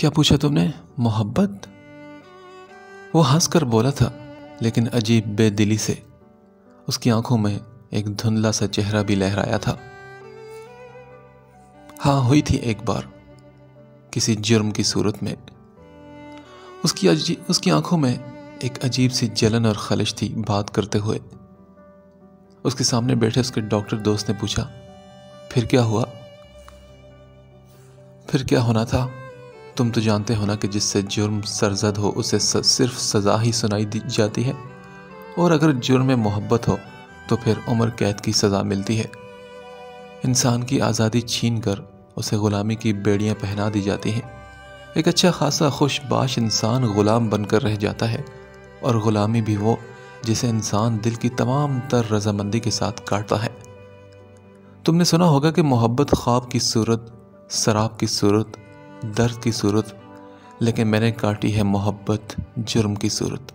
क्या पूछा तुमने? मोहब्बत? वो हंसकर बोला था, लेकिन अजीब बेदिली से। उसकी आंखों में एक धुंधला सा चेहरा भी लहराया था। हाँ, हुई थी एक बार, किसी जुर्म की सूरत में। उसकी आंखों में एक अजीब सी जलन और खलिश थी बात करते हुए। उसके सामने बैठे उसके डॉक्टर दोस्त ने पूछा, फिर क्या हुआ? फिर क्या होना था? तुम तो जानते हो ना कि जिससे जुर्म सरजद हो उसे सिर्फ सज़ा ही सुनाई दी जाती है, और अगर जुर्म में मोहब्बत हो तो फिर उम्र कैद की सज़ा मिलती है। इंसान की आज़ादी छीन कर उसे ग़ुलामी की बेड़ियां पहना दी जाती हैं। एक अच्छा खासा खुशबाश इंसान ग़ुलाम बनकर रह जाता है, और ग़ुलामी भी वो जिसे इंसान दिल की तमाम तर रजामंदी के साथ काटता है। तुमने सुना होगा कि मोहब्बत ख्वाब की सूरत, शराब की सूरत, दर्द की सूरत, लेकिन मैंने काटी है मोहब्बत जुर्म की सूरत।